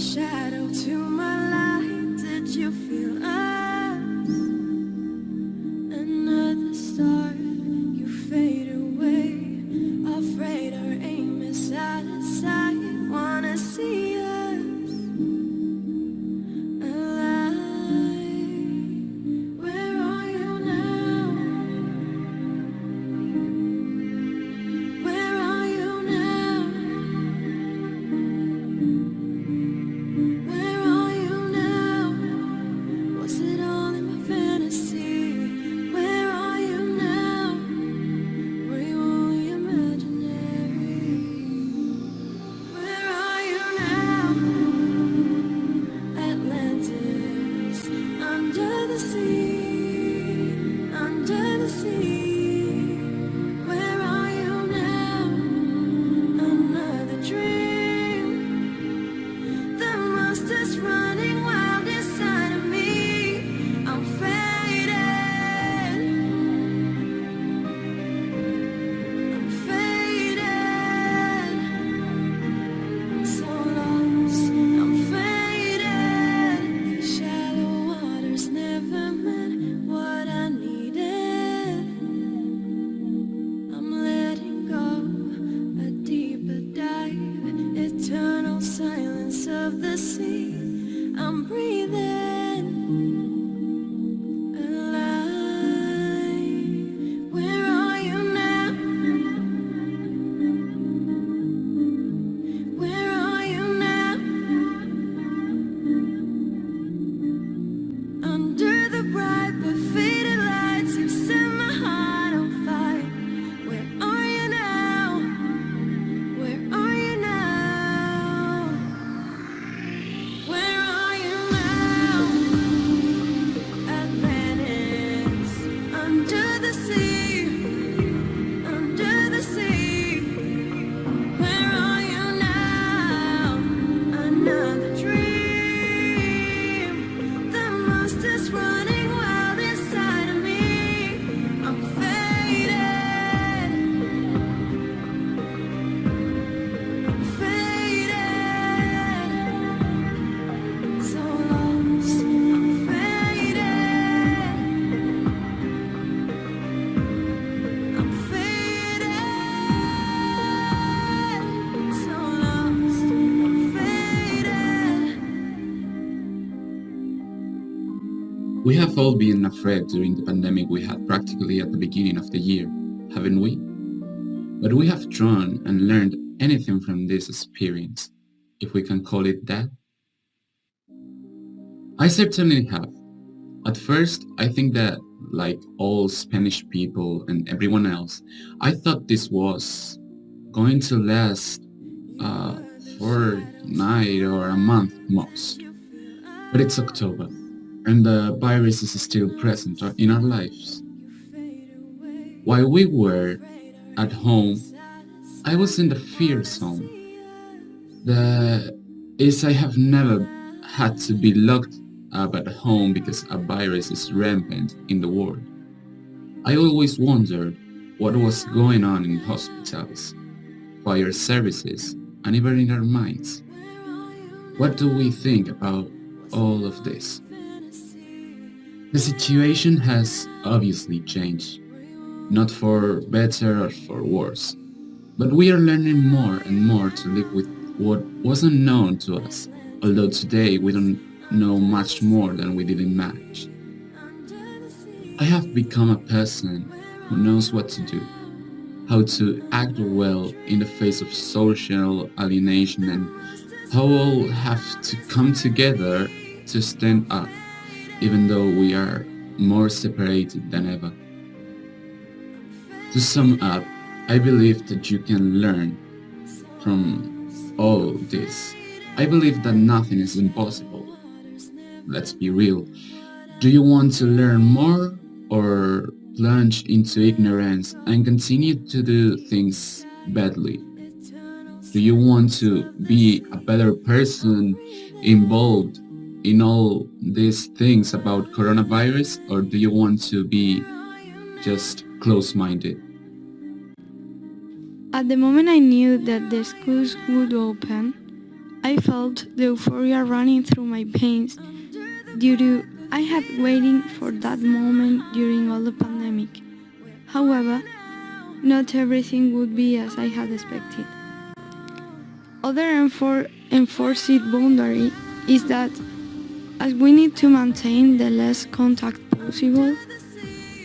shadow to my light. Did you feel us? Another star, you fade away. Afraid our aim is out of sight. Wanna see us alive. Where are you now? Where are you now? Where are you now? Was it all in my fantasy? Where are you now? Were you only imaginary? Where are you now? Atlantis, under the sea, under the sea. Where are you now? Another dream. The monster's running wild inside of me. I'm faded. I'm faded. So lost. I'm faded. These shallow waters never meant what I needed. I'm letting go. A deeper dive. Eternal silence of the sea. I'm breathing alive. Where are you now? Where are you now? Under the bright but faded lights, you set my heart on fire. Where are you now? Where are you now? Where are you now? Atlantis, under the sea, under the sea. Where are you now? Another dream. The monster's running wild inside of me. I'm faded. I'm faded. So lost. I'm faded. I'm faded. So lost. I'm faded. We have all been afraid during the pandemic we had practically at the beginning of the year, haven't we? But we have drawn and learned anything from this experience, if we can call it that. I certainly have. At first, I think that, like all Spanish people and everyone else, I thought this was going to last a fortnight or a month most. But it's October, and the virus is still present in our lives. While we were at home, I was in the fear zone. The is I have never had to be locked up at home because a virus is rampant in the world. I always wondered what was going on in hospitals, fire services, and even in our minds. What do we think about all of this? The situation has obviously changed, not for better or for worse, but we are learning more and more to live with what wasn't known to us, although today we don't know much more than we didn't manage. I have become a person who knows what to do, how to act well in the face of social alienation, and how all have to come together to stand up, even though we are more separated than ever. To sum up, I believe that you can learn from all this. I believe that nothing is impossible. Let's be real. Do you want to learn more or plunge into ignorance and continue to do things badly? Do you want to be a better person involved in all these things about coronavirus, or do you want to be just close-minded? At the moment I knew that the schools would open, I felt the euphoria running through my veins due to I had waiting for that moment during all the pandemic. However, not everything would be as I had expected. Other enforced boundary is that as we need to maintain the less contact possible,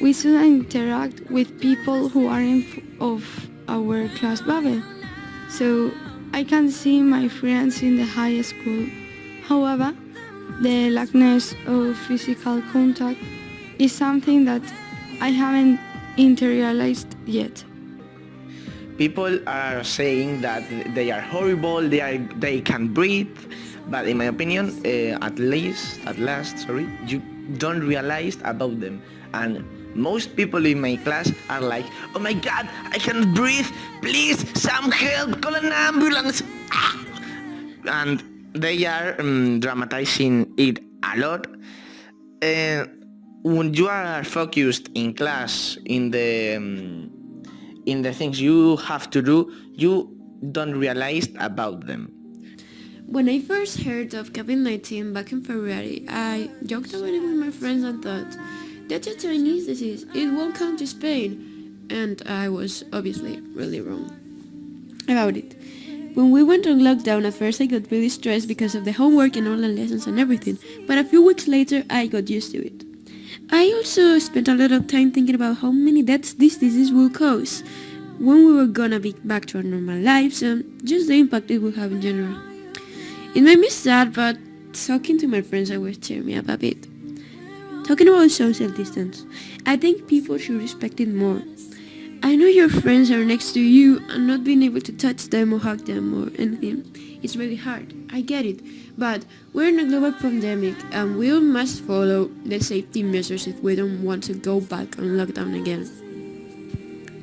we should interact with people who aren't of our class bubble. So I can see my friends in the high school. However, the lackness of physical contact is something that I haven't internalized yet. People are saying that they are horrible, they can breathe, but in my opinion, at last, you don't realize about them. And most people in my class are like, oh my god, I cannot breathe, please, some help, call an ambulance. Ah! And they are dramatizing it a lot. When you are focused in class, in the things you have to do, you don't realize about them. When I first heard of COVID-19 back in February, I joked about it with my friends and thought, that's a Chinese disease, it won't come to Spain. And I was obviously really wrong about it. When we went on lockdown, at first I got really stressed because of the homework and online lessons and everything, but a few weeks later I got used to it. I also spent a lot of time thinking about how many deaths this disease will cause, when we were gonna be back to our normal lives, and just the impact it will have in general. It made me sad, but talking to my friends always cheer me up a bit. Talking about social distance, I think people should respect it more. I know your friends are next to you and not being able to touch them or hug them or anything. It's really hard, I get it, but we're in a global pandemic and we all must follow the safety measures if we don't want to go back on lockdown again.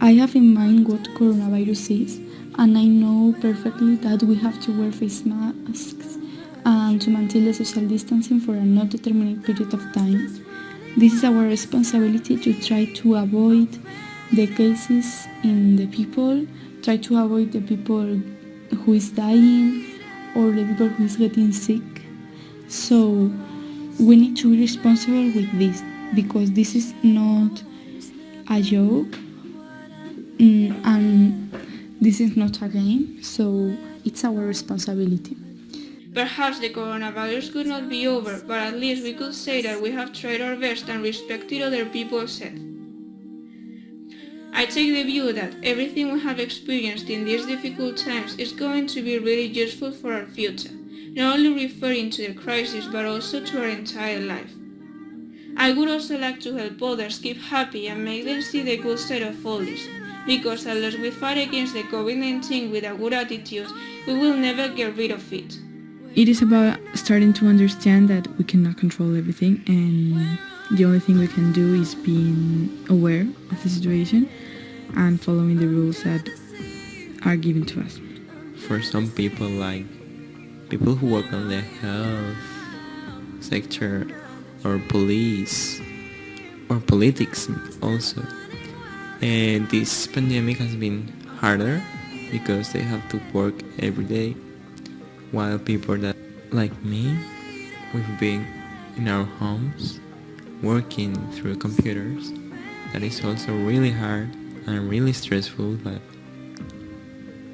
I have in mind what coronavirus is, and I know perfectly that we have to wear face masks and to maintain the social distancing for a not determined period of time. This is our responsibility to try to avoid the cases in the people, try to avoid the people who is dying or the people who is getting sick. So we need to be responsible with this, because this is not a joke and this is not a game, so it's our responsibility. Perhaps the coronavirus could not be over, but at least we could say that we have tried our best and respected other people's health. I take the view that everything we have experienced in these difficult times is going to be really useful for our future, not only referring to the crisis but also to our entire life. I would also like to help others keep happy and make them see the good side of all this, because unless we fight against the COVID-19 with a good attitude, we will never get rid of it. It is about starting to understand that we cannot control everything, and the only thing we can do is being aware of the situation and following the rules that are given to us. For some people, like people who work on the health sector or police or politics also, and this pandemic has been harder because they have to work every day, while people that like me, we've been in our homes working through computers. That is also really hard and really stressful, but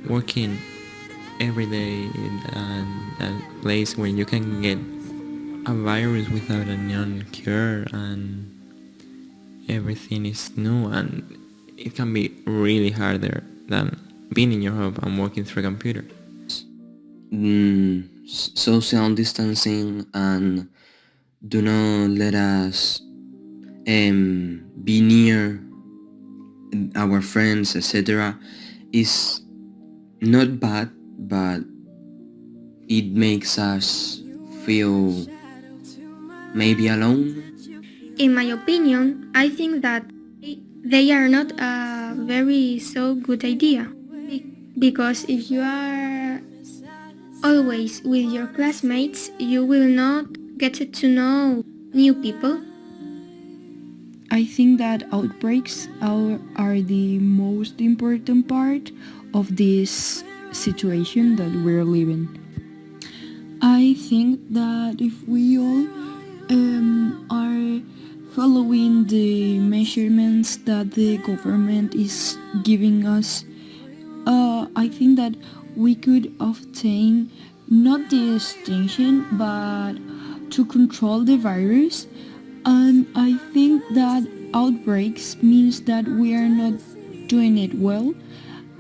working every day in a place where you can get a virus without a known cure and everything is new, and it can be really harder than being in your home and working through a computer. Social distancing and do not let us be near our friends, etc. is not bad, but it makes us feel maybe alone. In my opinion, I think that they are not a very so good idea, because if you are always with your classmates, you will not get to know new people. I think that outbreaks are the most important part of this situation that we're living. I think that if we all are following the measurements that the government is giving us, I think that we could obtain not the extinction but to control the virus. And I think that outbreaks means that we are not doing it well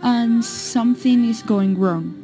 and something is going wrong.